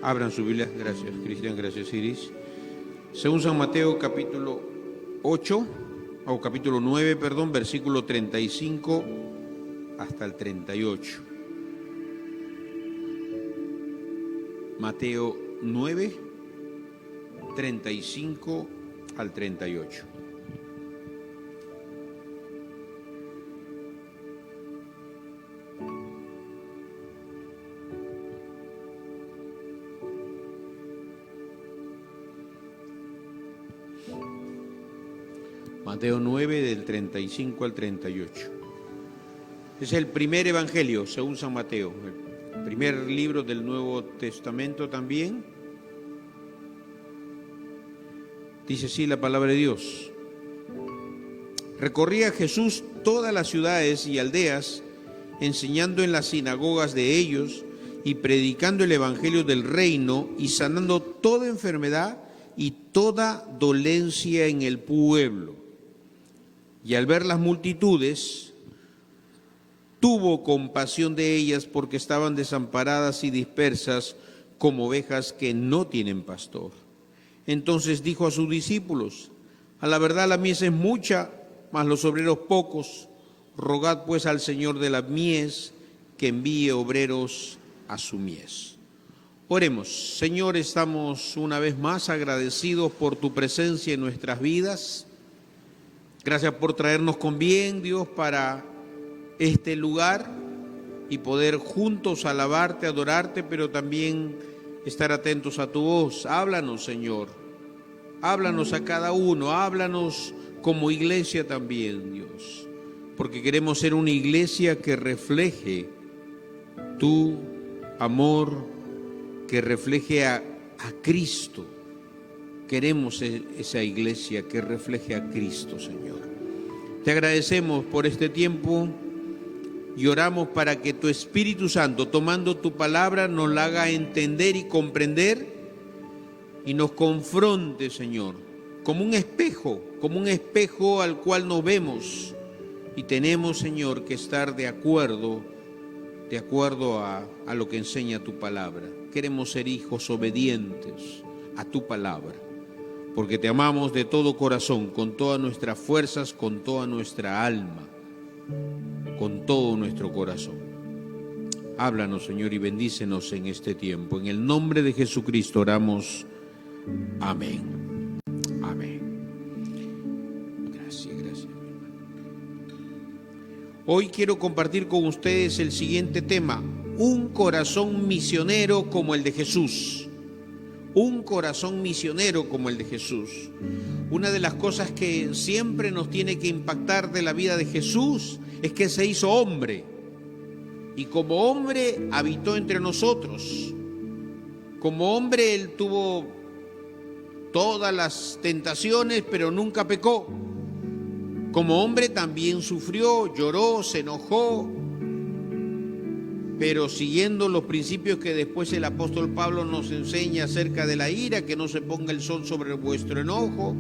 Abran su Biblia, gracias Cristian, gracias Iris. Según San Mateo capítulo 9, versículo 35 hasta el 38. Mateo 9, 35 al 38. Mateo 9, del 35 al 38. Es el primer evangelio, según San Mateo, el primer libro del Nuevo Testamento también. Dice así la palabra de Dios. Recorría Jesús todas las ciudades y aldeas, enseñando en las sinagogas de ellos y predicando el evangelio del reino y sanando toda enfermedad y toda dolencia en el pueblo. Y al ver las multitudes, tuvo compasión de ellas porque estaban desamparadas y dispersas como ovejas que no tienen pastor. Entonces dijo a sus discípulos: a la verdad la mies es mucha, mas los obreros pocos. Rogad pues al Señor de la mies que envíe obreros a su mies. Oremos. Señor, estamos una vez más agradecidos por tu presencia en nuestras vidas. Gracias por traernos con bien, Dios, para este lugar y poder juntos alabarte, adorarte, pero también estar atentos a tu voz. Háblanos, Señor. Háblanos a cada uno, háblanos como iglesia también, Dios, porque queremos ser una iglesia que refleje tu amor, que refleje a Cristo. Queremos esa iglesia que refleje a Cristo, Señor. Te agradecemos por este tiempo y oramos para que tu Espíritu Santo, tomando tu palabra, nos la haga entender y comprender y nos confronte, Señor, como un espejo al cual nos vemos y tenemos, Señor, que estar de acuerdo a lo que enseña tu palabra. Queremos ser hijos obedientes a tu palabra, porque te amamos de todo corazón, con todas nuestras fuerzas, con toda nuestra alma, con todo nuestro corazón. Háblanos, Señor, y bendícenos en este tiempo. En el nombre de Jesucristo oramos. Amén. Amén. Gracias, mi hermano. Hoy quiero compartir con ustedes el siguiente tema: un corazón misionero como el de Jesús. Un corazón misionero como el de Jesús. Una de las cosas que siempre nos tiene que impactar de la vida de Jesús es que se hizo hombre. Y como hombre habitó entre nosotros. Como hombre él tuvo todas las tentaciones, pero nunca pecó. Como hombre también sufrió, lloró, se enojó, pero siguiendo los principios que después el apóstol Pablo nos enseña acerca de la ira, que no se ponga el sol sobre vuestro enojo.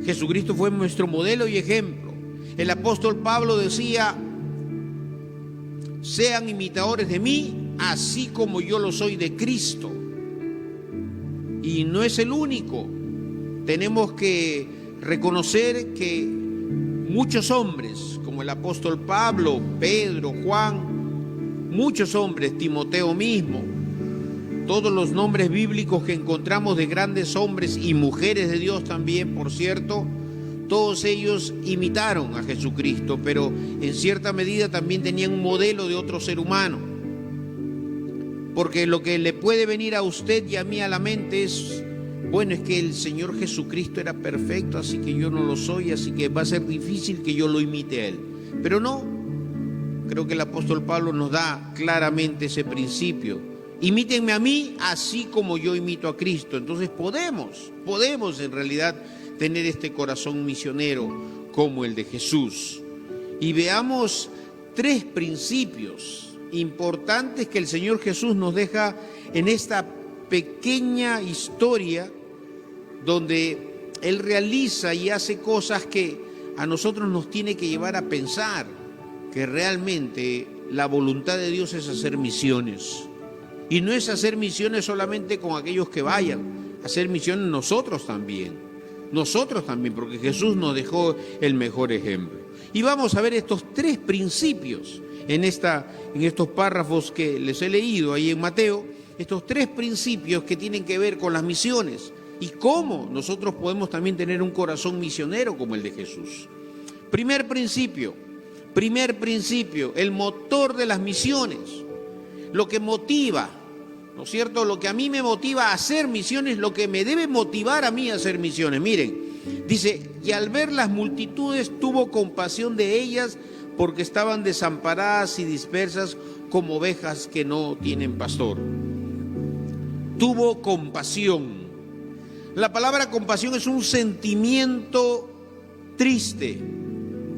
Jesucristo fue nuestro modelo y ejemplo. El apóstol Pablo decía: sean imitadores de mí, así como yo lo soy de Cristo. Y no es el único. Tenemos que reconocer que muchos hombres, como el apóstol Pablo, Pedro, Juan, muchos hombres, Timoteo mismo, todos los nombres bíblicos que encontramos de grandes hombres y mujeres de Dios también, por cierto, todos ellos imitaron a Jesucristo, pero en cierta medida también tenían un modelo de otro ser humano. Porque lo que le puede venir a usted y a mí a la mente es: bueno, es que el Señor Jesucristo era perfecto, así que yo no lo soy, así que va a ser difícil que yo lo imite a Él. Pero no. Creo que el apóstol Pablo nos da claramente ese principio. Imítenme a mí así como yo imito a Cristo. Entonces podemos en realidad tener este corazón misionero como el de Jesús. Y veamos 3 principios importantes que el Señor Jesús nos deja en esta pequeña historia donde Él realiza y hace cosas que a nosotros nos tiene que llevar a pensar que realmente la voluntad de Dios es hacer misiones. Y no es hacer misiones solamente con aquellos que vayan, hacer misiones nosotros también, porque Jesús nos dejó el mejor ejemplo. Y vamos a ver estos tres principios en estos párrafos que les he leído ahí en Mateo, estos tres principios que tienen que ver con las misiones y cómo nosotros podemos también tener un corazón misionero como el de Jesús. Primer principio, el motor de las misiones, lo que motiva, ¿no es cierto? Lo que a mí me motiva a hacer misiones, lo que me debe motivar a mí a hacer misiones. Miren, dice, y al ver las multitudes tuvo compasión de ellas porque estaban desamparadas y dispersas como ovejas que no tienen pastor. Tuvo compasión. La palabra compasión es un sentimiento triste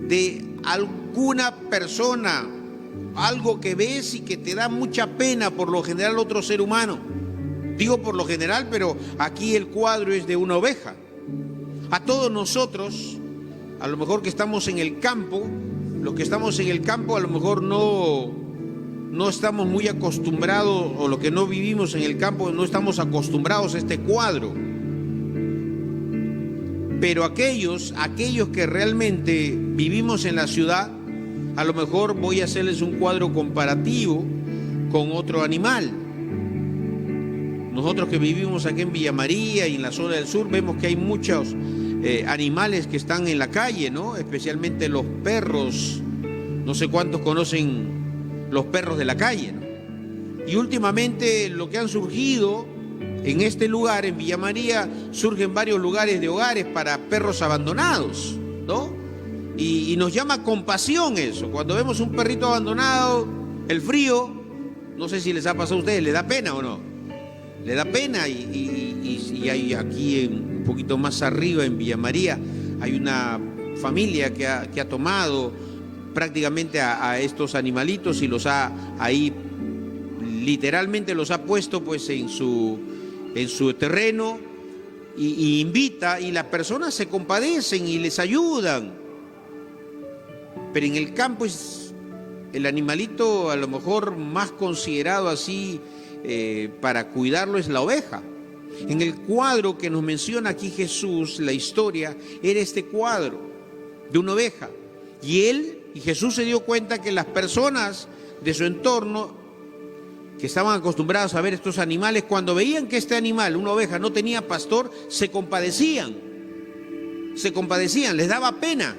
de alguna persona, algo que ves y que te da mucha pena, por lo general otro ser humano. Digo por lo general, pero aquí el cuadro es de una oveja. A todos nosotros, a lo mejor que estamos en el campo, los que estamos en el campo a lo mejor no estamos muy acostumbrados, o los que no vivimos en el campo no estamos acostumbrados a este cuadro. Pero aquellos que realmente vivimos en la ciudad, a lo mejor voy a hacerles un cuadro comparativo con otro animal. Nosotros que vivimos aquí en Villa María y en la zona del sur, vemos que hay muchos animales que están en la calle, ¿no? Especialmente los perros. No sé cuántos conocen los perros de la calle, ¿no? Y últimamente lo que han surgido en este lugar, en Villa María, surgen varios lugares de hogares para perros abandonados, ¿no? Y nos llama compasión eso. Cuando vemos un perrito abandonado, el frío, no sé si les ha pasado a ustedes, ¿le da pena o no? Le da pena y hay aquí un poquito más arriba en Villa María, hay una familia que ha tomado prácticamente a estos animalitos y los ha ahí, literalmente los ha puesto pues en su terreno y invita, y las personas se compadecen y les ayudan. Pero en el campo es el animalito a lo mejor más considerado así para cuidarlo es la oveja. En el cuadro que nos menciona aquí Jesús, la historia era este cuadro de una oveja. Y Jesús se dio cuenta que las personas de su entorno, que estaban acostumbrados a ver estos animales, cuando veían que este animal, una oveja, no tenía pastor, se compadecían, les daba pena,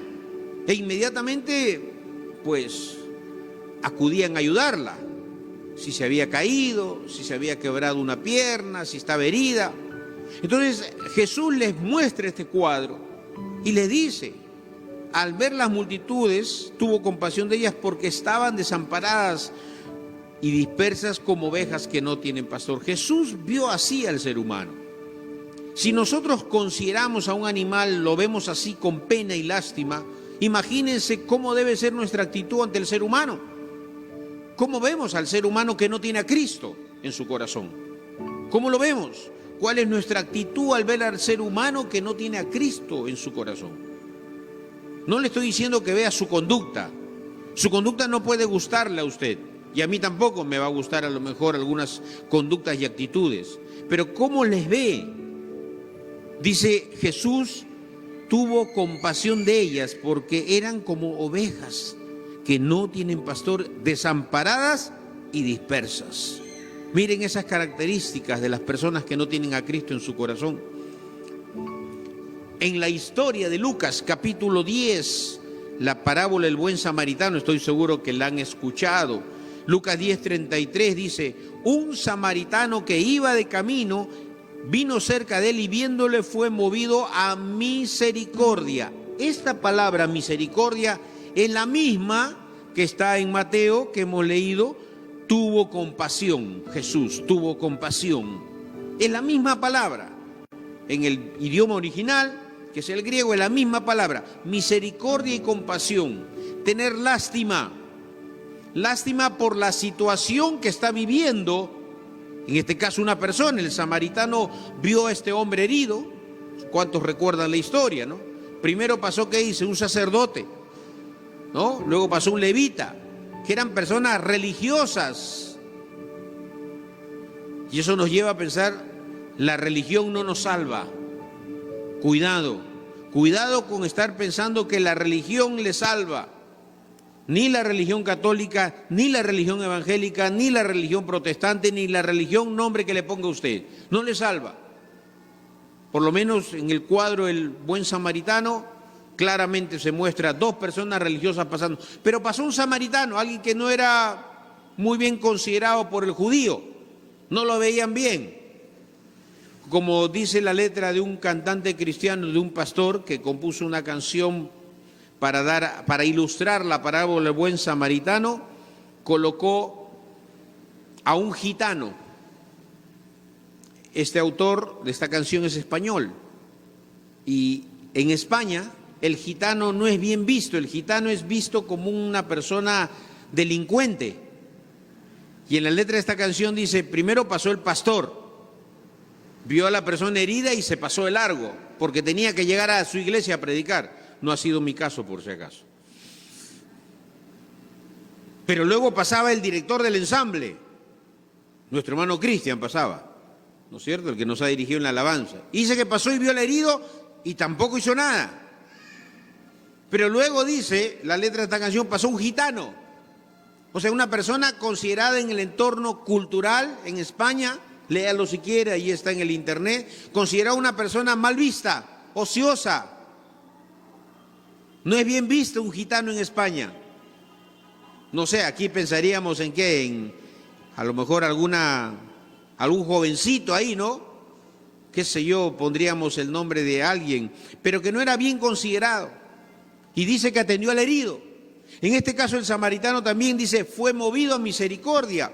e inmediatamente pues acudían a ayudarla. Si se había caído, si se había quebrado una pierna, si estaba herida. Entonces Jesús les muestra este cuadro y les dice, al ver las multitudes, tuvo compasión de ellas porque estaban desamparadas y dispersas como ovejas que no tienen pastor. Jesús vio así al ser humano. Si nosotros consideramos a un animal, lo vemos así con pena y lástima, imagínense cómo debe ser nuestra actitud ante el ser humano. ¿Cómo vemos al ser humano que no tiene a Cristo en su corazón? ¿Cómo lo vemos? ¿Cuál es nuestra actitud al ver al ser humano que no tiene a Cristo en su corazón? No le estoy diciendo que vea su conducta. Su conducta no puede gustarle a usted. Y a mí tampoco me va a gustar a lo mejor algunas conductas y actitudes. Pero ¿cómo les ve? Dice, Jesús tuvo compasión de ellas porque eran como ovejas que no tienen pastor, desamparadas y dispersas. Miren esas características de las personas que no tienen a Cristo en su corazón. En la historia de Lucas, capítulo 10, la parábola del buen samaritano, estoy seguro que la han escuchado. Lucas 10:33 dice, un samaritano que iba de camino vino cerca de él y viéndole fue movido a misericordia. Esta palabra misericordia es la misma que está en Mateo, que hemos leído, tuvo compasión. Jesús tuvo compasión. Es la misma palabra. En el idioma original, que es el griego, es la misma palabra. Misericordia y compasión. Tener lástima. Lástima por la situación que está viviendo, en este caso una persona. El samaritano vio a este hombre herido. ¿Cuántos recuerdan la historia, no? Primero pasó, ¿qué dice? Un sacerdote, ¿no? Luego pasó un levita, que eran personas religiosas. Y eso nos lleva a pensar, la religión no nos salva. Cuidado, cuidado con estar pensando que la religión le salva. Ni la religión católica, ni la religión evangélica, ni la religión protestante, ni la religión, nombre que le ponga usted, no le salva. Por lo menos en el cuadro El Buen Samaritano, claramente se muestra dos personas religiosas pasando. Pero pasó un samaritano, alguien que no era muy bien considerado por el judío, no lo veían bien. Como dice la letra de un cantante cristiano, de un pastor que compuso una canción para ilustrar la parábola del buen samaritano, colocó a un gitano. Este autor de esta canción es español y en España el gitano no es bien visto, el gitano es visto como una persona delincuente. Y en la letra de esta canción dice, primero pasó el pastor, vio a la persona herida y se pasó de largo, porque tenía que llegar a su iglesia a predicar. No ha sido mi caso, por si acaso. Pero luego pasaba el director del ensamble, nuestro hermano Cristian pasaba, ¿no es cierto?, el que nos ha dirigido en la alabanza. Y dice que pasó y vio al herido y tampoco hizo nada. Pero luego dice, la letra de esta canción, pasó un gitano. O sea, una persona considerada en el entorno cultural en España, léalo si quiere, ahí está en el internet, considerada una persona mal vista, ociosa. No es bien visto un gitano en España. No sé, aquí pensaríamos en qué, a lo mejor algún jovencito ahí, ¿no? Qué sé yo, pondríamos el nombre de alguien, pero que no era bien considerado. Y dice que atendió al herido. En este caso el samaritano también dice, fue movido a misericordia,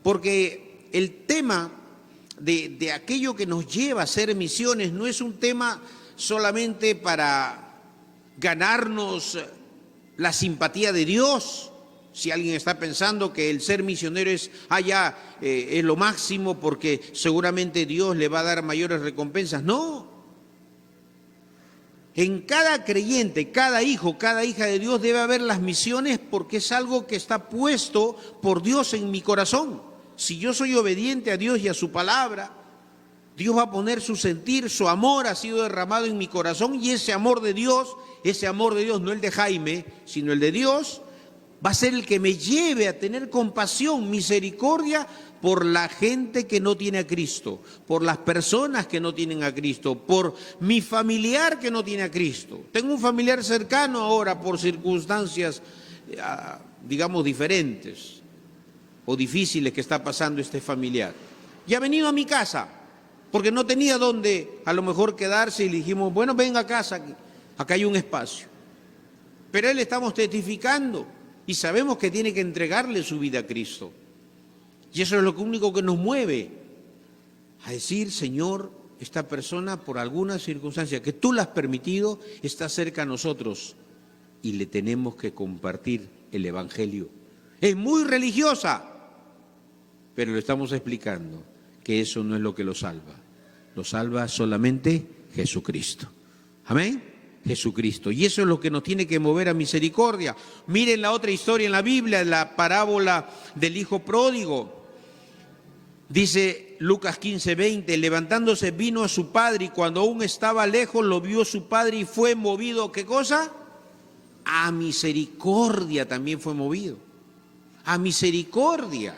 porque el tema de aquello que nos lleva a hacer misiones no es un tema solamente para ganarnos la simpatía de Dios. Si alguien está pensando que el ser misionero es lo máximo porque seguramente Dios le va a dar mayores recompensas. No. En cada creyente, cada hijo, cada hija de Dios debe haber las misiones porque es algo que está puesto por Dios en mi corazón. Si yo soy obediente a Dios y a su palabra, Dios va a poner su sentir, su amor ha sido derramado en mi corazón y ese amor de Dios, no el de Jaime, sino el de Dios, va a ser el que me lleve a tener compasión, misericordia por la gente que no tiene a Cristo, por las personas que no tienen a Cristo, por mi familiar que no tiene a Cristo. Tengo un familiar cercano ahora por circunstancias, digamos, diferentes o difíciles que está pasando este familiar. Y ha venido a mi casa porque no tenía dónde a lo mejor quedarse y le dijimos, bueno, venga a casa, acá hay un espacio. Pero él estamos testificando y sabemos que tiene que entregarle su vida a Cristo. Y eso es lo único que nos mueve a decir, Señor, esta persona por alguna circunstancia que tú la has permitido está cerca a nosotros y le tenemos que compartir el Evangelio. Es muy religiosa, pero le estamos explicando que eso no es lo que lo salva. Lo salva solamente Jesucristo. Amén. Jesucristo. Y eso es lo que nos tiene que mover a misericordia. Miren la otra historia en la Biblia, la parábola del hijo pródigo. Dice Lucas 15:20, levantándose vino a su padre y cuando aún estaba lejos lo vio su padre y fue movido, ¿qué cosa? A misericordia también fue movido. A misericordia.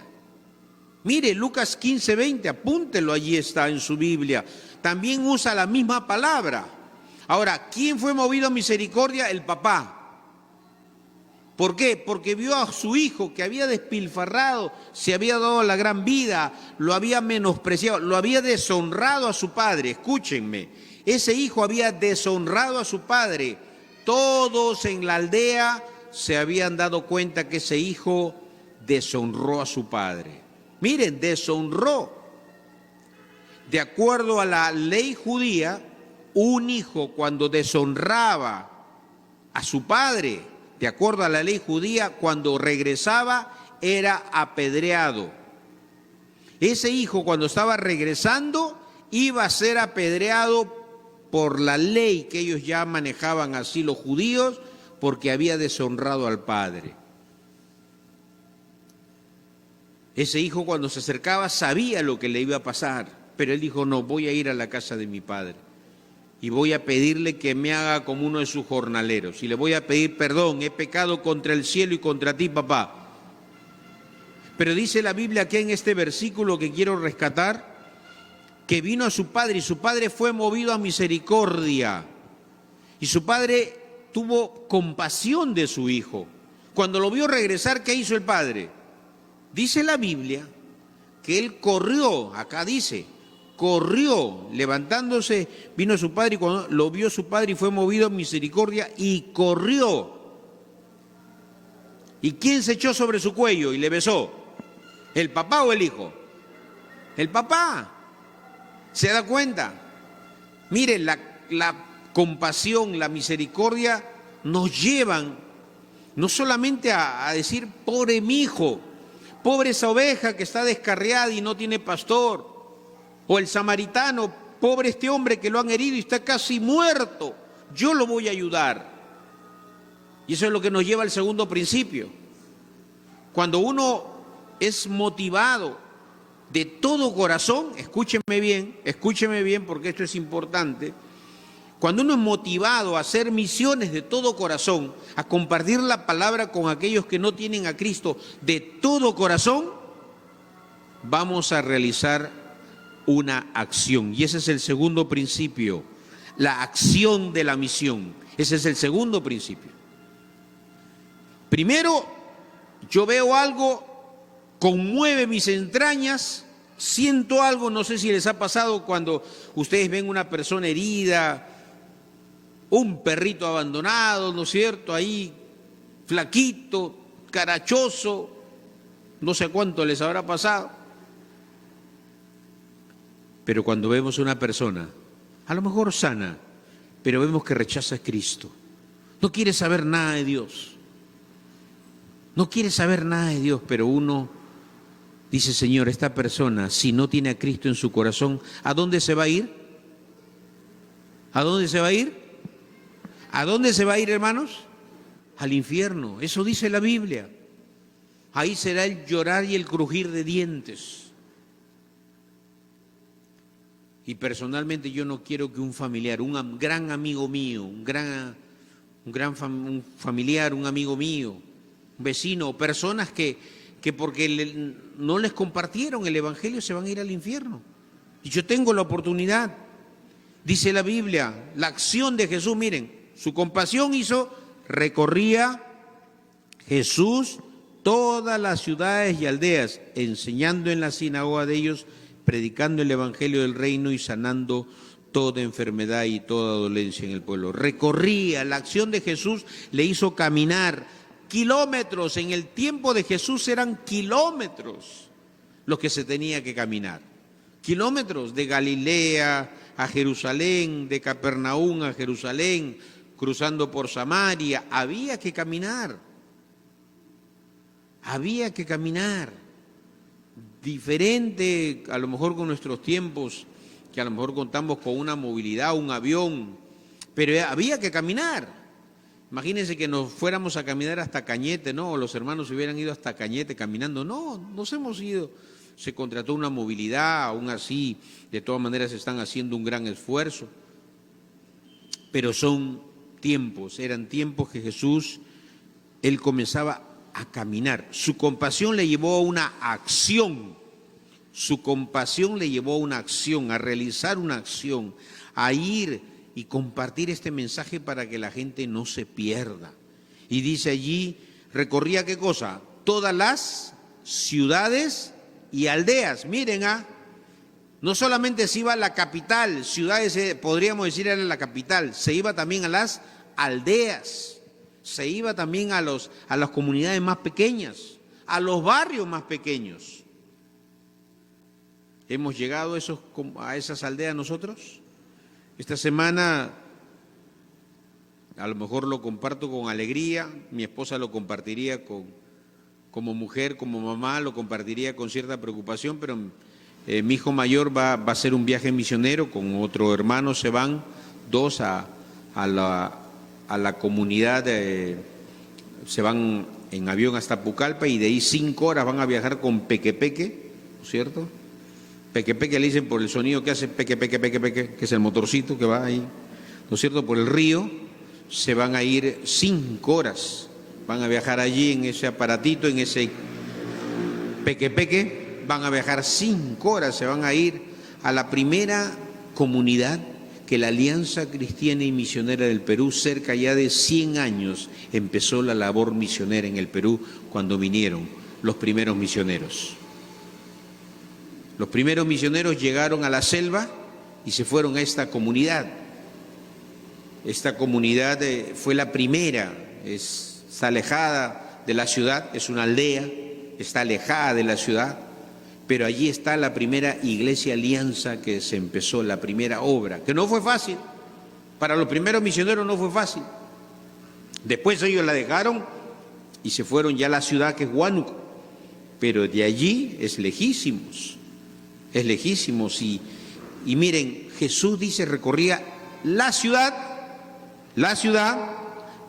Mire, Lucas 15:20, apúntelo, allí está en su Biblia. También usa la misma palabra. Ahora, ¿quién fue movido a misericordia? El papá. ¿Por qué? Porque vio a su hijo que había despilfarrado, se había dado la gran vida, lo había menospreciado, lo había deshonrado a su padre. Escúchenme, ese hijo había deshonrado a su padre. Todos en la aldea se habían dado cuenta que ese hijo deshonró a su padre. Miren, deshonró. De acuerdo a la ley judía, un hijo cuando deshonraba a su padre, de acuerdo a la ley judía, cuando regresaba era apedreado. Ese hijo cuando estaba regresando iba a ser apedreado por la ley que ellos ya manejaban así los judíos, porque había deshonrado al padre. Ese hijo cuando se acercaba sabía lo que le iba a pasar, pero él dijo, no, voy a ir a la casa de mi padre y voy a pedirle que me haga como uno de sus jornaleros y le voy a pedir perdón, he pecado contra el cielo y contra ti, papá. Pero dice la Biblia aquí en este versículo que quiero rescatar, que vino a su padre y su padre fue movido a misericordia. Y su padre tuvo compasión de su hijo. Cuando lo vio regresar, ¿qué hizo el padre? Dice la Biblia que él corrió, acá dice, corrió, levantándose, vino a su padre y cuando lo vio su padre y fue movido a misericordia y corrió. ¿Y quién se echó sobre su cuello y le besó? ¿El papá o el hijo? El papá. ¿Se da cuenta? Miren, la compasión, la misericordia nos llevan no solamente a decir, pobre mi hijo, pobre esa oveja que está descarriada y no tiene pastor, o el samaritano, pobre este hombre que lo han herido y está casi muerto, yo lo voy a ayudar. Y eso es lo que nos lleva al segundo principio. Cuando uno es motivado de todo corazón, escúcheme bien porque esto es importante. Cuando uno es motivado a hacer misiones de todo corazón, a compartir la palabra con aquellos que no tienen a Cristo de todo corazón, vamos a realizar una acción. Y ese es el segundo principio, la acción de la misión. Ese es el segundo principio. Primero, yo veo algo, conmueve mis entrañas, siento algo, no sé si les ha pasado cuando ustedes ven una persona herida, un perrito abandonado, ¿no es cierto?, ahí flaquito, carachoso, no sé cuánto les habrá pasado. Pero cuando vemos una persona, a lo mejor sana, pero vemos que rechaza a Cristo, no quiere saber nada de Dios, no quiere saber nada de Dios, pero uno dice, Señor, esta persona, si no tiene a Cristo en su corazón, ¿a dónde se va a ir? ¿A dónde se va a ir? ¿A dónde se va a ir, hermanos? Al infierno, eso dice la Biblia. Ahí será el llorar y el crujir de dientes. Y personalmente yo no quiero que un familiar, un gran amigo mío, un familiar, un amigo mío, un vecino, personas que porque no les compartieron el Evangelio se van a ir al infierno. Y yo tengo la oportunidad, dice la Biblia, la acción de Jesús, miren, su compasión hizo, recorría Jesús todas las ciudades y aldeas, enseñando en la sinagoga de ellos, predicando el Evangelio del reino y sanando toda enfermedad y toda dolencia en el pueblo. Recorría, la acción de Jesús le hizo caminar kilómetros. En el tiempo de Jesús eran kilómetros los que se tenía que caminar. Kilómetros de Galilea a Jerusalén, de Capernaum a Jerusalén, cruzando por Samaria. Había que caminar. Había que caminar. Diferente a lo mejor con nuestros tiempos, que a lo mejor contamos con una movilidad, un avión, pero había que caminar. Imagínense que nos fuéramos a caminar hasta Cañete, ¿no? O los hermanos se hubieran ido hasta Cañete caminando. No, nos hemos ido. Se contrató una movilidad, aún así, de todas maneras están haciendo un gran esfuerzo. Pero son tiempos, eran tiempos que Jesús, Él comenzaba a caminar. Su compasión le llevó a una acción. Su compasión le llevó a una acción, a realizar una acción, a ir y compartir este mensaje para que la gente no se pierda. Y dice allí, recorría ¿qué cosa? Todas las ciudades y aldeas. Miren, no solamente se iba a la capital, ciudades podríamos decir era la capital, se iba también a las aldeas, se iba también a las comunidades más pequeñas, a los barrios más pequeños. ¿Hemos llegado a esas aldeas nosotros? Esta semana, a lo mejor lo comparto con alegría, mi esposa lo compartiría como mujer, como mamá, lo compartiría con cierta preocupación, pero mi hijo mayor va a hacer un viaje misionero, con otro hermano se van, dos a la comunidad, se van en avión hasta Pucallpa y de ahí 5 horas van a viajar con pequepeque, ¿no es cierto? Pequepeque le dicen por el sonido que hace pequepeque, que es el motorcito que va ahí, ¿no es cierto? Por el río se van a ir 5 horas, van a viajar allí en ese aparatito, en ese pequepeque, van a viajar 5 horas, se van a ir a la primera comunidad que la Alianza Cristiana y Misionera del Perú, cerca ya de 100 años, empezó la labor misionera en el Perú cuando vinieron los primeros misioneros. Los primeros misioneros llegaron a la selva y se fueron a esta comunidad. Esta comunidad fue la primera, está alejada de la ciudad, es una aldea, está alejada de la ciudad, pero allí está la primera iglesia alianza que se empezó, la primera obra, que no fue fácil. Para los primeros misioneros no fue fácil. Después ellos la dejaron y se fueron ya a la ciudad que es Huánuco, pero de allí es lejísimos. Y miren, Jesús dice recorría la ciudad,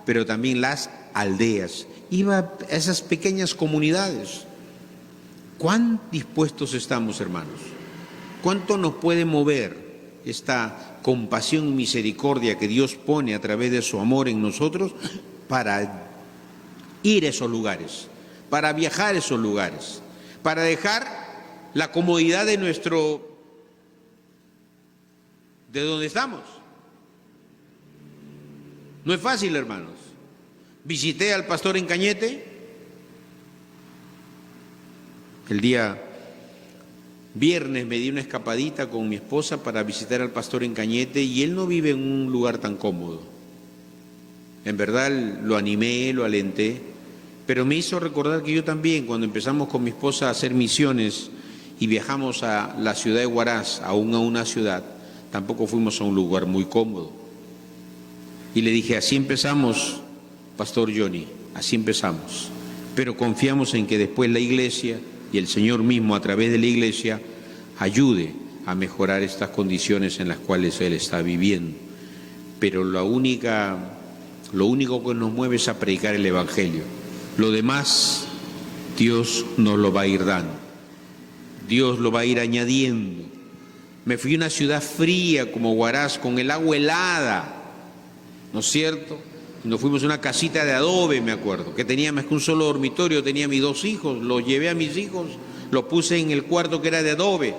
pero también las aldeas. Iba a esas pequeñas comunidades. ¿Cuán dispuestos estamos, hermanos? ¿Cuánto nos puede mover esta compasión y misericordia que Dios pone a través de su amor en nosotros para ir a esos lugares, para viajar a esos lugares, para dejar la comodidad de donde estamos? No es fácil, hermanos. Visité al pastor en Cañete el día viernes, me di una escapadita con mi esposa para visitar al pastor en Cañete y él no vive en un lugar tan cómodo. En verdad lo animé, lo alenté, pero me hizo recordar que yo también, cuando empezamos con mi esposa a hacer misiones y viajamos a la ciudad de Huaraz, aún a una ciudad, tampoco fuimos a un lugar muy cómodo. Y le dije, así empezamos, Pastor Johnny, así empezamos, pero confiamos en que después la iglesia y el Señor mismo a través de la iglesia ayude a mejorar estas condiciones en las cuales Él está viviendo. Pero lo único que nos mueve es a predicar el Evangelio. Lo demás, Dios nos lo va a ir dando. Dios lo va a ir añadiendo. Me fui a una ciudad fría como Huaraz, con el agua helada, ¿no es cierto? Nos fuimos a una casita de adobe, me acuerdo, que tenía más que un solo dormitorio, tenía mis 2 hijos, los llevé a mis hijos, los puse en el cuarto que era de adobe.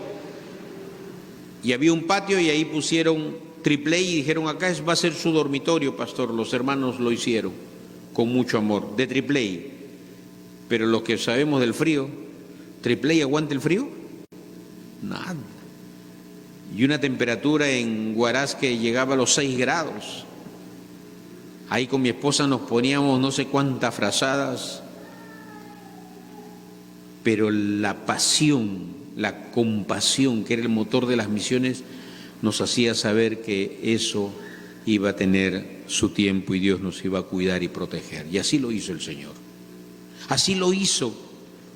Y había un patio y ahí pusieron AAA y dijeron, acá va a ser su dormitorio, pastor. Los hermanos lo hicieron con mucho amor, de AAA. Pero los que sabemos del frío, ¿AAA aguanta el frío? Nada. Y una temperatura en Huaraz que llegaba a los 6 grados. Ahí con mi esposa nos poníamos no sé cuántas frazadas, pero la pasión, la compasión, que era el motor de las misiones, nos hacía saber que eso iba a tener su tiempo y Dios nos iba a cuidar y proteger. Y así lo hizo el Señor. Así lo hizo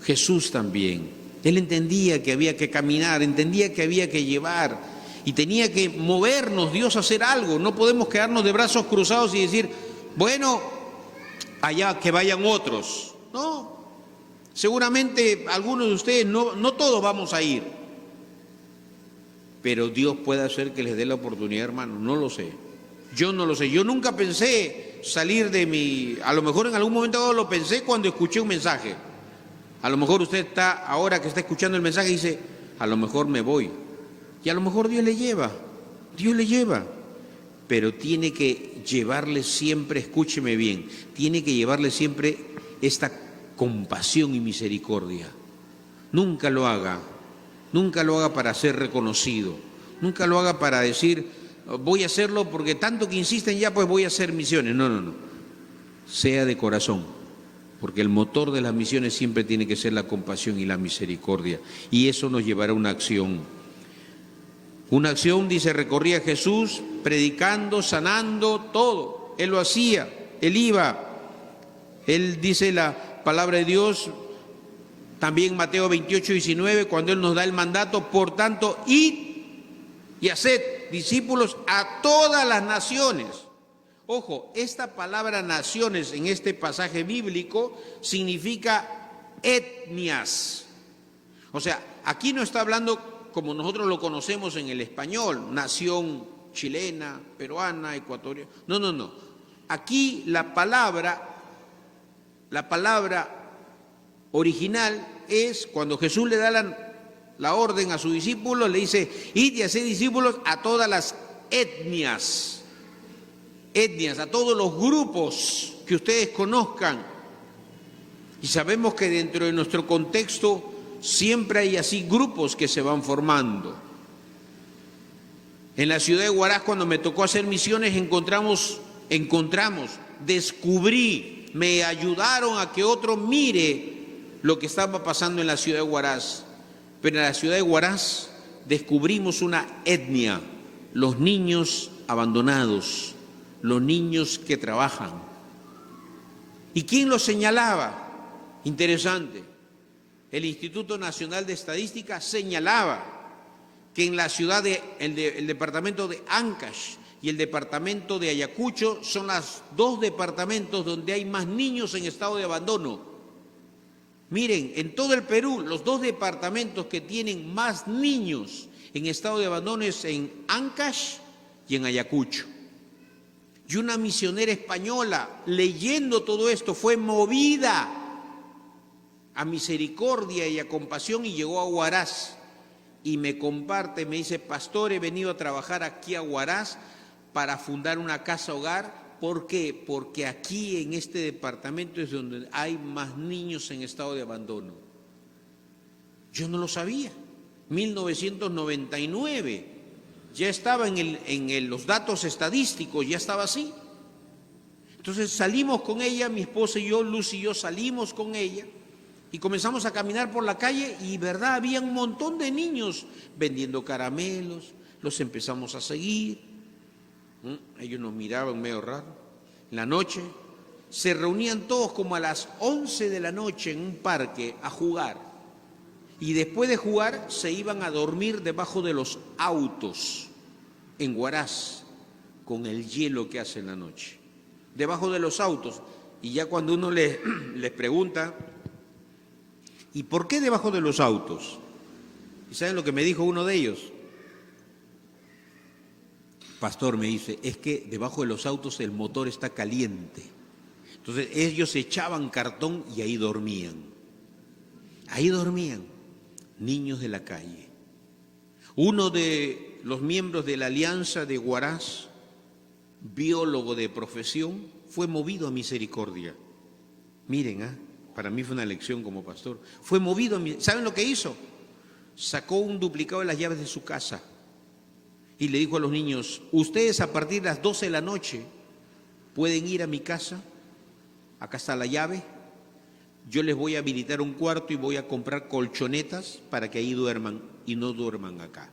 Jesús también. Él entendía que había que caminar, entendía que había que llevar y tenía que movernos, Dios, a hacer algo. No podemos quedarnos de brazos cruzados y decir, bueno, allá que vayan otros. No, seguramente algunos de ustedes, no todos vamos a ir, pero Dios puede hacer que les dé la oportunidad, hermano. No lo sé, yo no lo sé. Yo nunca pensé salir de a lo mejor en algún momento lo pensé cuando escuché un mensaje. A lo mejor usted está, ahora que está escuchando el mensaje, dice, a lo mejor me voy. Y a lo mejor Dios le lleva, pero tiene que llevarle siempre, escúcheme bien, tiene que llevarle siempre esta compasión y misericordia. Nunca lo haga para ser reconocido, nunca lo haga para decir, voy a hacerlo porque tanto que insisten ya, pues voy a hacer misiones. No, sea de corazón, porque el motor de las misiones siempre tiene que ser la compasión y la misericordia, y eso nos llevará a una acción. Una acción, dice, recorría Jesús predicando, sanando, todo. Él lo hacía, Él iba. Él dice la palabra de Dios, también Mateo 28:19, cuando Él nos da el mandato, por tanto, id y haced discípulos a todas las naciones. Ojo, esta palabra naciones en este pasaje bíblico significa etnias. O sea, aquí no está hablando como nosotros lo conocemos en el español, nación chilena, peruana, ecuatoriana. No, no, no. Aquí la palabra original es cuando Jesús le da la orden a sus discípulos, le dice, id y haced discípulos a todas las etnias, a todos los grupos que ustedes conozcan. Y sabemos que dentro de nuestro contexto siempre hay así grupos que se van formando. En la ciudad de Huaraz, cuando me tocó hacer misiones, descubrí, me ayudaron a que otro mire lo que estaba pasando en la ciudad de Huaraz. Pero en la ciudad de Huaraz descubrimos una etnia, los niños abandonados, los niños que trabajan. ¿Y quién los señalaba? Interesante. El Instituto Nacional de Estadística señalaba que en la ciudad el departamento de Ancash y el departamento de Ayacucho son los dos departamentos donde hay más niños en estado de abandono. Miren, en todo el Perú, los dos departamentos que tienen más niños en estado de abandono es en Ancash y en Ayacucho. Y una misionera española, leyendo todo esto, fue movida a misericordia y a compasión y llegó a Huaraz. Y me comparte, me dice, pastor, he venido a trabajar aquí a Huaraz para fundar una casa hogar. ¿Por qué? Porque aquí en este departamento es donde hay más niños en estado de abandono. Yo no lo sabía. 1999 ya estaba en los datos estadísticos, ya estaba así. Entonces salimos con ella, mi esposa y yo, Luz y yo salimos con ella y comenzamos a caminar por la calle y verdad, había un montón de niños vendiendo caramelos, los empezamos a seguir. Ellos nos miraban medio raro. En la noche se reunían todos como a las 11 de la noche en un parque a jugar. Y después de jugar se iban a dormir debajo de los autos en Huaraz, con el hielo que hace en la noche. Debajo de los autos. Y ya cuando uno les pregunta, ¿y por qué debajo de los autos? ¿Y saben lo que me dijo uno de ellos? Pastor, me dice, es que debajo de los autos el motor está caliente. Entonces ellos echaban cartón y ahí dormían. Ahí dormían niños de la calle. Uno de los miembros de la Alianza de Huaraz, biólogo de profesión, fue movido a misericordia. Miren, para mí fue una lección como pastor. Fue movido a misericordia. ¿Saben lo que hizo? Sacó un duplicado de las llaves de su casa y le dijo a los niños, ustedes a partir de las 12 de la noche pueden ir a mi casa, acá está la llave, yo les voy a habilitar un cuarto y voy a comprar colchonetas para que ahí duerman y no duerman acá.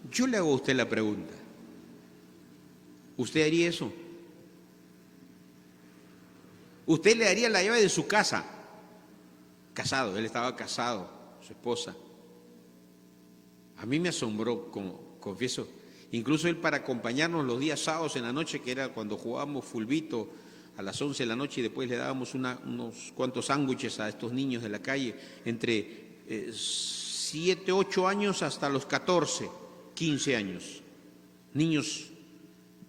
Yo le hago a usted la pregunta, ¿usted haría eso? ¿Usted le daría la llave de su casa? Casado, él estaba casado, su esposa. A mí me asombró, como confieso, incluso él para acompañarnos los días sábados en la noche, que era cuando jugábamos fulbito a las 11 de la noche y después le dábamos unos cuantos sándwiches a estos niños de la calle, entre 7, 8 años hasta los 14, 15 años. Niños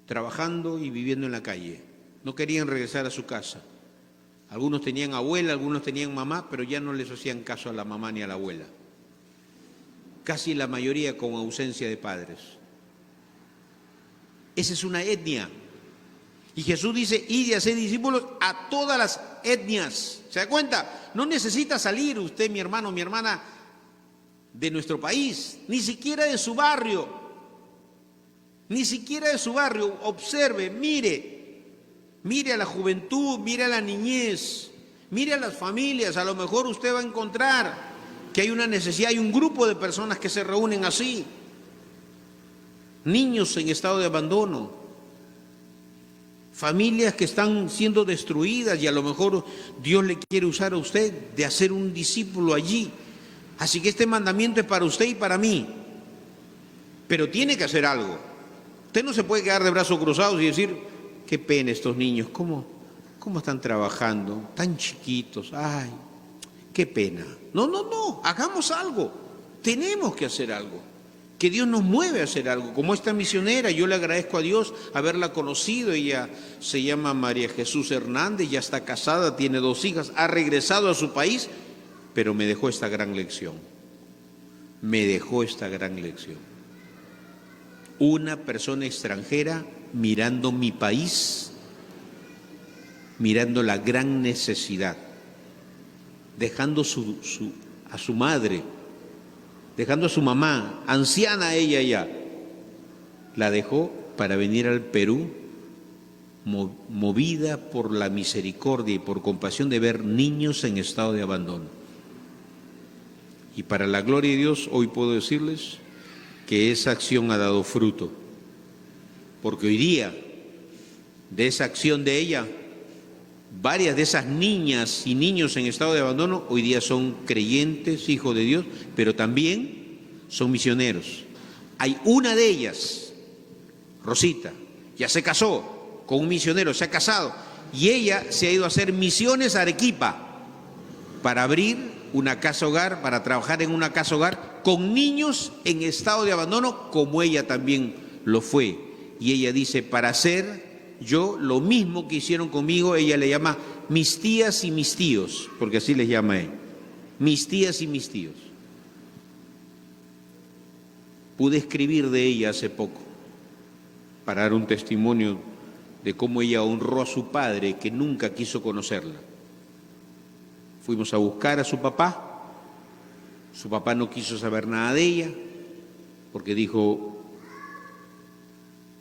trabajando y viviendo en la calle. No querían regresar a su casa. Algunos tenían abuela, algunos tenían mamá, pero ya no les hacían caso a la mamá ni a la abuela. Casi la mayoría con ausencia de padres. Esa es una etnia. Y Jesús dice, id y haced discípulos a todas las etnias. ¿Se da cuenta? No necesita salir usted, mi hermano, mi hermana, de nuestro país, ni siquiera de su barrio. Ni siquiera de su barrio. Observe, mire a la juventud, mire a la niñez, mire a las familias. A lo mejor usted va a encontrar que hay una necesidad, hay un grupo de personas que se reúnen así. Niños en estado de abandono, familias que están siendo destruidas y a lo mejor Dios le quiere usar a usted de hacer un discípulo allí. Así que este mandamiento es para usted y para mí, pero tiene que hacer algo. Usted no se puede quedar de brazos cruzados y decir, qué pena estos niños, cómo están trabajando, tan chiquitos, ay, qué pena. No, hagamos algo, tenemos que hacer algo, que Dios nos mueve a hacer algo. Como esta misionera, yo le agradezco a Dios haberla conocido. Ella se llama María Jesús Hernández, ya está casada, tiene 2 hijas, ha regresado a su país, pero me dejó esta gran lección, Una persona extranjera mirando mi país, mirando la gran necesidad, dejando a su madre, dejando a su mamá, anciana ella ya, la dejó para venir al Perú, movida por la misericordia y por compasión de ver niños en estado de abandono. Y para la gloria de Dios, hoy puedo decirles que esa acción ha dado fruto, porque hoy día, de esa acción de ella, varias de esas niñas y niños en estado de abandono hoy día son creyentes, hijos de Dios, pero también son misioneros. Hay una de ellas, Rosita, ya se casó con un misionero, se ha casado, y ella se ha ido a hacer misiones a Arequipa para abrir una casa hogar, para trabajar en una casa hogar con niños en estado de abandono, como ella también lo fue. Y ella dice, para hacer yo lo mismo que hicieron conmigo, ella le llama mis tías y mis tíos, porque así les llama él, mis tías y mis tíos. Pude escribir de ella hace poco para dar un testimonio de cómo ella honró a su padre, que nunca quiso conocerla. Fuimos a buscar a su papá no quiso saber nada de ella, porque dijo,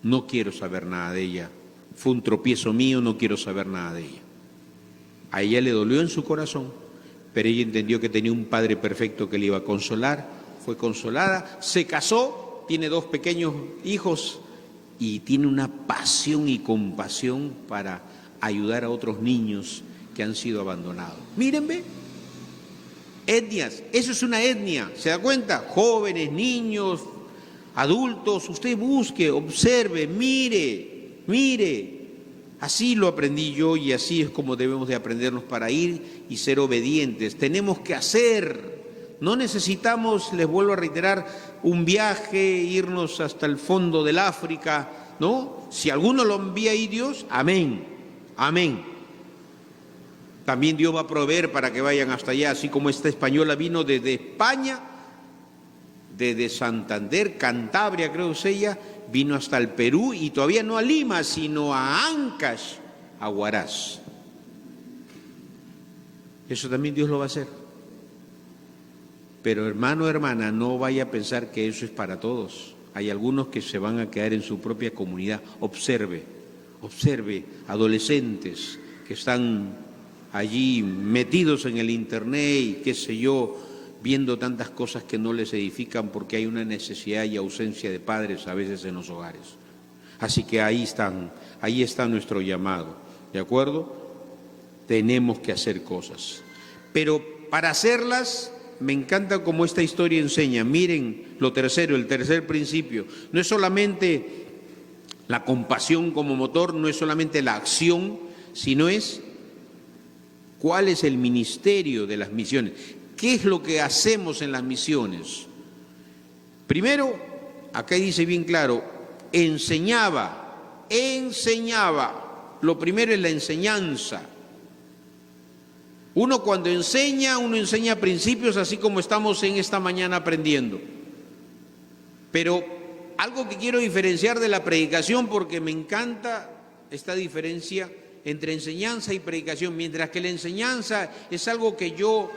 no quiero saber nada de ella, fue un tropiezo mío, no quiero saber nada de ella. A ella le dolió en su corazón, pero ella entendió que tenía un padre perfecto que le iba a consolar, fue consolada, se casó, tiene 2 pequeños hijos y tiene una pasión y compasión para ayudar a otros niños que han sido abandonados. Mírenme, etnias, eso es una etnia, ¿se da cuenta? Jóvenes, niños, adultos, usted busque, observe, mire. Así lo aprendí yo y así es como debemos de aprendernos para ir y ser obedientes. Tenemos que hacer, no necesitamos, les vuelvo a reiterar, un viaje, irnos hasta el fondo del África, ¿no? Si alguno lo envía ahí Dios, amén. También Dios va a proveer para que vayan hasta allá, así como esta española vino desde España, desde Santander, Cantabria creo que es ella, vino hasta el Perú y todavía no a Lima, sino a Ancash, a Huaraz. Eso también Dios lo va a hacer. Pero hermano, hermana, no vaya a pensar que eso es para todos. Hay algunos que se van a quedar en su propia comunidad. Observe, adolescentes que están allí metidos en el internet y qué sé yo, viendo tantas cosas que no les edifican porque hay una necesidad y ausencia de padres a veces en los hogares. Así que ahí está nuestro llamado, ¿de acuerdo? Tenemos que hacer cosas. Pero para hacerlas, me encanta como esta historia enseña. Miren lo tercero, el tercer principio. No es solamente la compasión como motor, no es solamente la acción, sino es cuál es el ministerio de las misiones. ¿Qué es lo que hacemos en las misiones? Primero, acá dice bien claro, enseñaba. Lo primero es la enseñanza. Uno cuando enseña, uno enseña principios así como estamos en esta mañana aprendiendo. Pero algo que quiero diferenciar de la predicación, porque me encanta esta diferencia entre enseñanza y predicación. Mientras que la enseñanza es algo que yo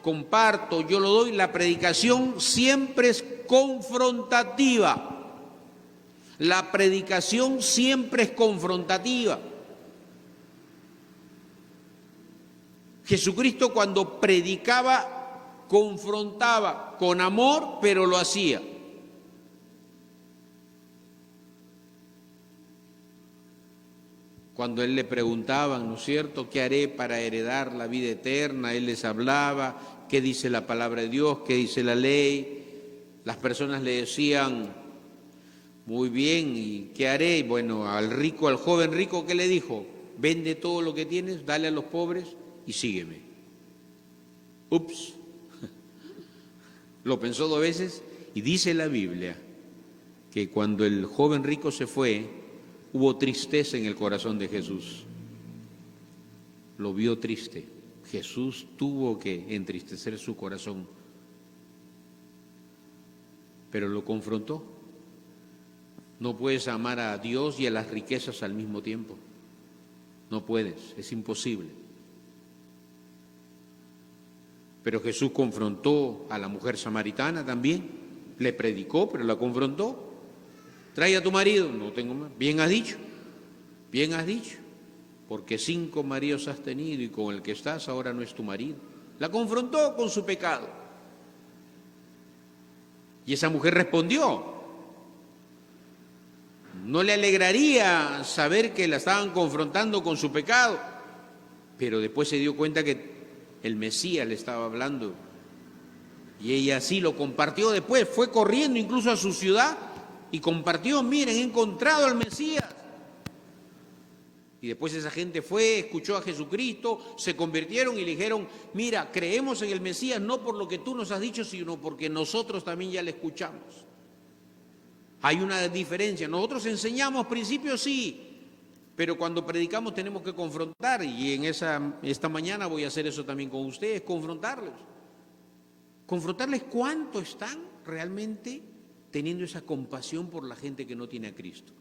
comparto, yo lo doy, la predicación siempre es confrontativa. La predicación siempre es confrontativa. Jesucristo cuando predicaba, confrontaba con amor, pero lo hacía. Cuando él le preguntaban, ¿no es cierto?, ¿qué haré para heredar la vida eterna? Él les hablaba, ¿qué dice la palabra de Dios? ¿Qué dice la ley? Las personas le decían, Muy bien, ¿y qué haré? Bueno, al joven rico, ¿qué le dijo? Vende todo lo que tienes, dale a los pobres y sígueme. Ups, lo pensó 2 veces y dice la Biblia que cuando el joven rico se fue, hubo tristeza en el corazón de Jesús. Lo vio triste. Jesús tuvo que entristecer su corazón, pero lo confrontó. No puedes amar a Dios y a las riquezas al mismo tiempo. No puedes, es imposible. Pero Jesús confrontó a la mujer samaritana también. Le predicó, pero la confrontó. Trae a tu marido. No tengo más. Bien has dicho. Bien has dicho. Porque 5 maridos has tenido y con el que estás ahora no es tu marido. La confrontó con su pecado. Y esa mujer respondió. No le alegraría saber que la estaban confrontando con su pecado, pero después se dio cuenta que el Mesías le estaba hablando. Y ella sí lo compartió después, fue corriendo incluso a su ciudad y compartió, miren, he encontrado al Mesías. Y después esa gente fue, escuchó a Jesucristo, se convirtieron y le dijeron, mira, creemos en el Mesías no por lo que tú nos has dicho, sino porque nosotros también ya le escuchamos. Hay una diferencia. Nosotros enseñamos principios, sí, pero cuando predicamos tenemos que confrontar, y esta mañana voy a hacer eso también con ustedes, confrontarles cuánto están realmente teniendo esa compasión por la gente que no tiene a Cristo.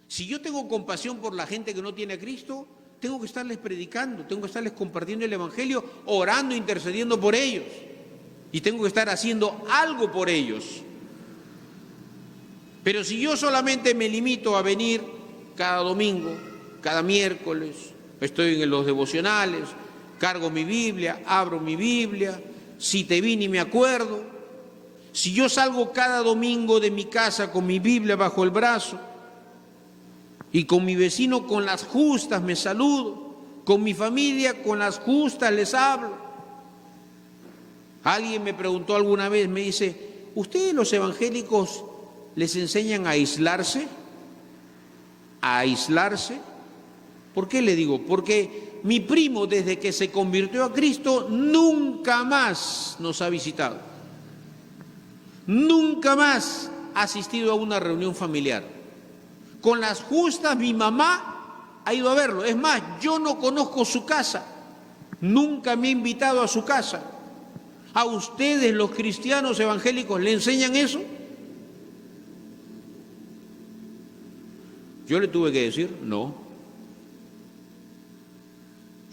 Si yo tengo compasión por la gente que no tiene a Cristo, tengo que estarles predicando, tengo que estarles compartiendo el Evangelio, orando, intercediendo por ellos. Y tengo que estar haciendo algo por ellos. Pero si yo solamente me limito a venir cada domingo, cada miércoles, estoy en los devocionales, cargo mi Biblia, abro mi Biblia, si te vi ni me acuerdo, si yo salgo cada domingo de mi casa con mi Biblia bajo el brazo y con mi vecino con las justas me saludo, con mi familia con las justas les hablo. Alguien me preguntó alguna vez, me dice, ¿ustedes los evangélicos les enseñan a aislarse? ¿A aislarse? ¿Por qué le digo? Porque mi primo, desde que se convirtió a Cristo, nunca más nos ha visitado. Nunca más ha asistido a una reunión familiar. Con las justas, mi mamá ha ido a verlo. Es más, yo no conozco su casa. Nunca me ha invitado a su casa. ¿A ustedes, los cristianos evangélicos, le enseñan eso? Yo le tuve que decir, no.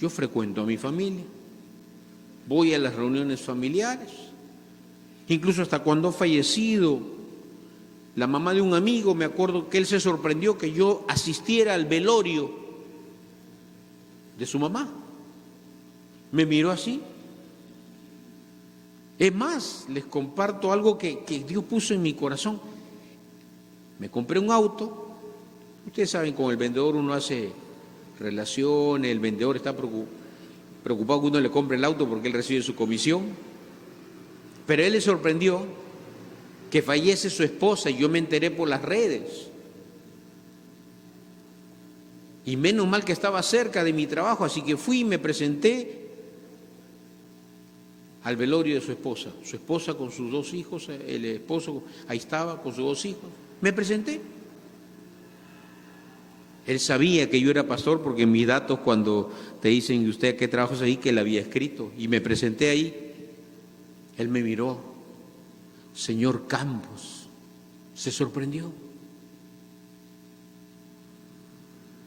Yo frecuento a mi familia, voy a las reuniones familiares, incluso hasta cuando ha fallecido la mamá de un amigo, me acuerdo que él se sorprendió que yo asistiera al velorio de su mamá. Me miró así. Es más, les comparto algo que Dios puso en mi corazón. Me compré un auto. Ustedes saben, con el vendedor uno hace relaciones, el vendedor está preocupado que uno le compre el auto porque él recibe su comisión. Pero él le sorprendió que fallece su esposa y yo me enteré por las redes. Y menos mal que estaba cerca de mi trabajo, así que fui y me presenté al velorio de su esposa con sus 2 hijos, el esposo ahí estaba con sus 2 hijos. Me presenté. Él sabía que yo era pastor porque en mis datos, cuando te dicen, ¿y usted a qué trabajas ahí?, que él había escrito. Y me presenté ahí. Él me miró. Señor Campos. Se sorprendió.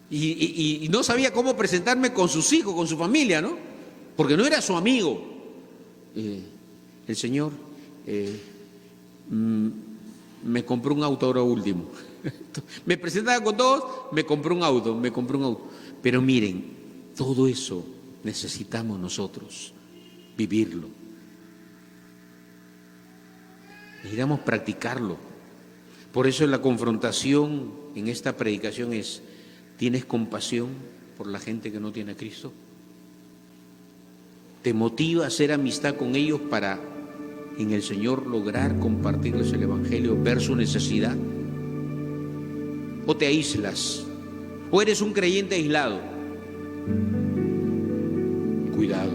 Y no sabía cómo presentarme con sus hijos, con su familia, ¿no? Porque no era su amigo. El Señor me compró un auto ahora último. Me presentaba con todos, me compró un auto. Pero miren, todo eso necesitamos nosotros vivirlo. Necesitamos practicarlo. Por eso la confrontación en esta predicación es, ¿tienes compasión por la gente que no tiene a Cristo? ¿Te motiva a hacer amistad con ellos para en el Señor lograr compartirles el Evangelio, ver su necesidad? ¿O te aíslas? ¿O eres un creyente aislado? Cuidado.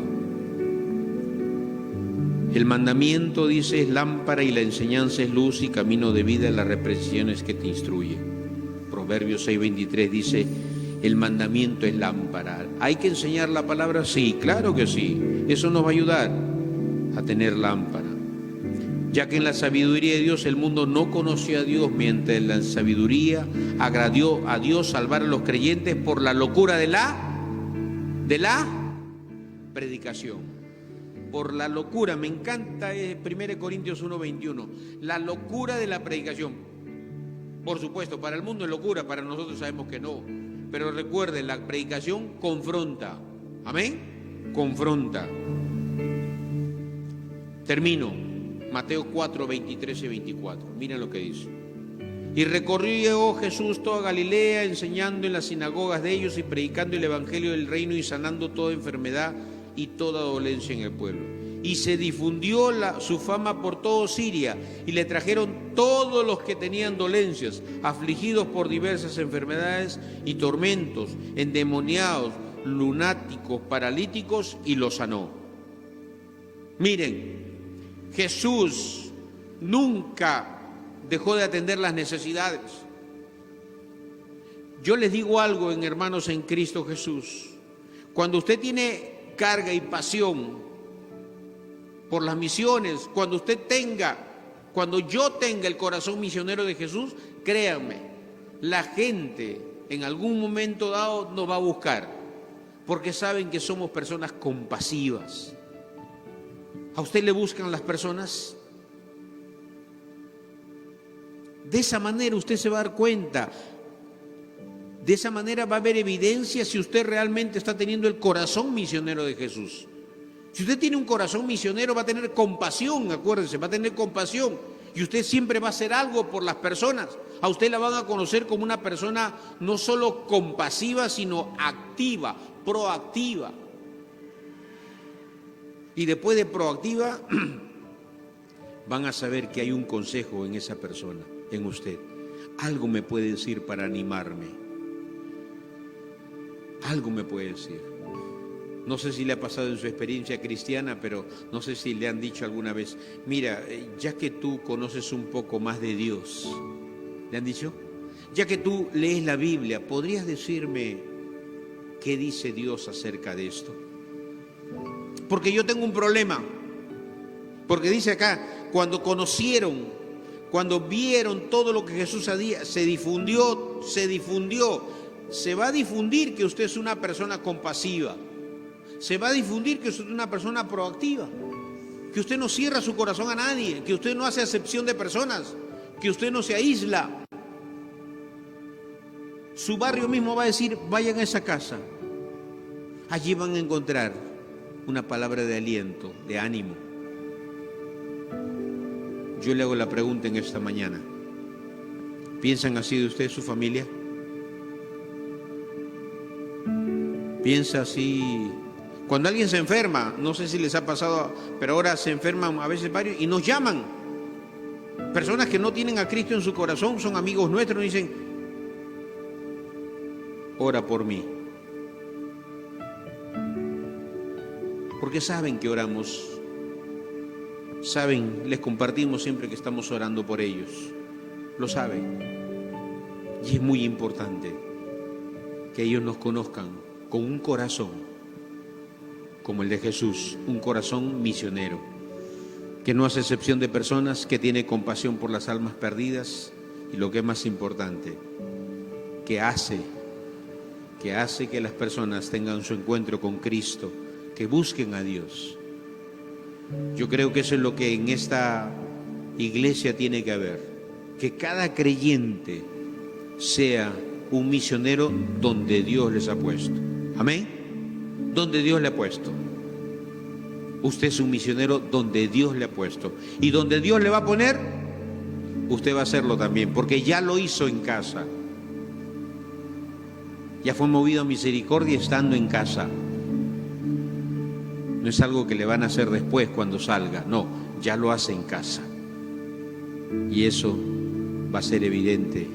El mandamiento, dice, es lámpara y la enseñanza es luz y camino de vida, la reprensión es que te instruye. Proverbios 6:23 dice, el mandamiento es lámpara. ¿Hay que enseñar la palabra? Sí, claro que sí. Eso nos va a ayudar a tener lámpara. Ya que en la sabiduría de Dios el mundo no conoció a Dios, mientras en la sabiduría agradó a Dios salvar a los creyentes por la locura de la predicación. Por la locura, me encanta 1 Corintios 1:21, la locura de la predicación. Por supuesto, para el mundo es locura, para nosotros sabemos que no. Pero recuerden, la predicación confronta. Amén. Confronta. Termino. Mateo 4:23 y 24. Miren lo que dice. Y recorrió Jesús toda Galilea, enseñando en las sinagogas de ellos y predicando el evangelio del reino y sanando toda enfermedad y toda dolencia en el pueblo. Y se difundió su fama por todo Siria, y le trajeron todos los que tenían dolencias, afligidos por diversas enfermedades y tormentos, endemoniados, lunáticos, paralíticos, y los sanó. Miren, Jesús nunca dejó de atender las necesidades. Yo les digo algo, hermanos en Cristo Jesús. Cuando usted tiene carga y pasión por las misiones, cuando yo tenga el corazón misionero de Jesús, créanme, la gente en algún momento dado nos va a buscar, porque saben que somos personas compasivas. ¿A usted le buscan las personas? De esa manera usted se va a dar cuenta. De esa manera va a haber evidencia si usted realmente está teniendo el corazón misionero de Jesús. Si usted tiene un corazón misionero, va a tener compasión, acuérdense, va a tener compasión. Y usted siempre va a hacer algo por las personas. A usted la van a conocer como una persona no solo compasiva, sino activa, proactiva. Y después de proactiva, van a saber que hay un consejo en esa persona, en usted. Algo me puede decir para animarme. Algo me puede decir. No sé si le ha pasado en su experiencia cristiana, pero no sé si le han dicho alguna vez, mira, ya que tú conoces un poco más de Dios, ¿le han dicho? Ya que tú lees la Biblia, ¿podrías decirme qué dice Dios acerca de esto? Porque yo tengo un problema. Porque dice acá, cuando conocieron, cuando vieron todo lo que Jesús hacía, se difundió. Se va a difundir que usted es una persona compasiva. Se va a difundir que usted es una persona proactiva. Que usted no cierra su corazón a nadie. Que usted no hace acepción de personas. Que usted no se aísla. Su barrio mismo va a decir, vayan a esa casa. Allí van a encontrar una palabra de aliento, de ánimo. Yo le hago la pregunta en esta mañana. ¿Piensan así de usted, su familia? ¿Piensa así? Cuando alguien se enferma, no sé si les ha pasado, pero ahora se enferman a veces varios y nos llaman. Personas que no tienen a Cristo en su corazón, son amigos nuestros, y dicen, ora por mí. Porque saben que oramos. Saben, les compartimos siempre que estamos orando por ellos. Lo saben. Y es muy importante que ellos nos conozcan con un corazón como el de Jesús, un corazón misionero, que no hace excepción de personas, que tiene compasión por las almas perdidas y lo que es más importante, que hace que las personas tengan su encuentro con Cristo, que busquen a Dios. Yo creo que eso es lo que en esta iglesia tiene que haber, que cada creyente sea un misionero donde Dios les ha puesto. Amén. Donde Dios le ha puesto. Usted es un misionero donde Dios le ha puesto. Y donde Dios le va a poner, usted va a hacerlo también, porque ya lo hizo en casa. Ya fue movido a misericordia estando en casa. No es algo que le van a hacer después cuando salga, no. ya lo hace en casa. Y eso va a ser evidente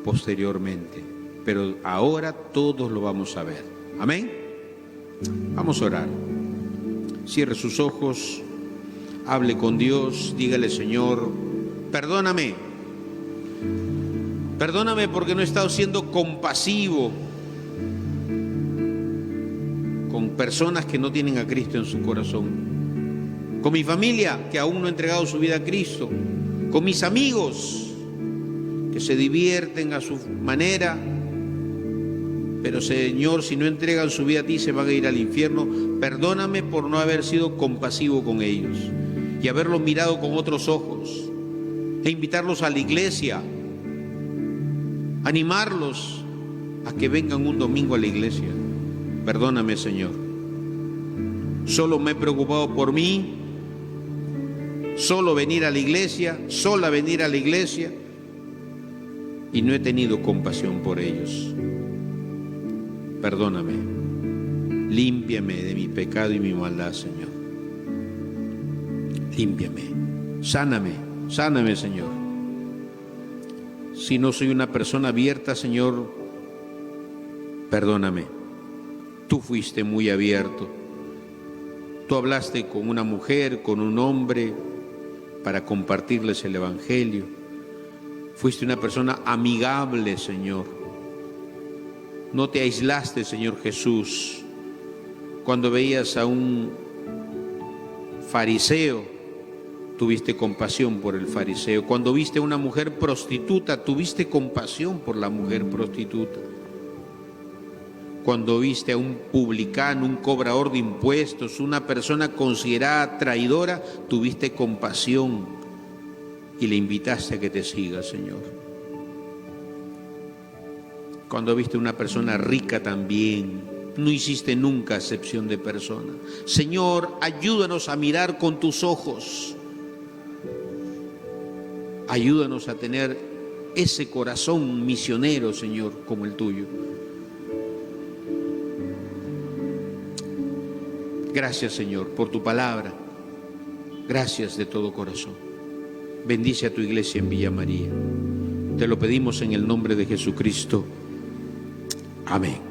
posteriormente. Pero ahora todos lo vamos a ver. Amén. Vamos a orar. Cierre sus ojos, hable con Dios, dígale: Señor, perdóname. Perdóname porque no he estado siendo compasivo con personas que no tienen a Cristo en su corazón, con mi familia que aún no ha entregado su vida a Cristo, con mis amigos que se divierten a su manera, pero Señor, si no entregan su vida a ti se van a ir al infierno. Perdóname por no haber sido compasivo con ellos y haberlos mirado con otros ojos, e invitarlos a la iglesia, animarlos a que vengan un domingo a la iglesia. Perdóname, Señor. Solo me he preocupado por mí, solo venir a la iglesia, sola venir a la iglesia, y no he tenido compasión por ellos. Perdóname, límpiame de mi pecado y mi maldad, Señor. Límpiame, sáname, Señor. Si no soy una persona abierta, Señor, perdóname. Tú fuiste muy abierto. Tú hablaste con una mujer, con un hombre, para compartirles el Evangelio. Fuiste una persona amigable, Señor. No te aislaste, Señor Jesús. Cuando veías a un fariseo, tuviste compasión por el fariseo. Cuando viste a una mujer prostituta, tuviste compasión por la mujer prostituta. Cuando viste a un publicano, un cobrador de impuestos, una persona considerada traidora, tuviste compasión y le invitaste a que te siga, Señor. Cuando viste a una persona rica también, no hiciste nunca acepción de persona. Señor, ayúdanos a mirar con tus ojos. Ayúdanos a tener ese corazón misionero, Señor, como el tuyo. Gracias, Señor, por tu palabra. Gracias de todo corazón. Bendice a tu iglesia en Villa María. Te lo pedimos en el nombre de Jesucristo. Amén.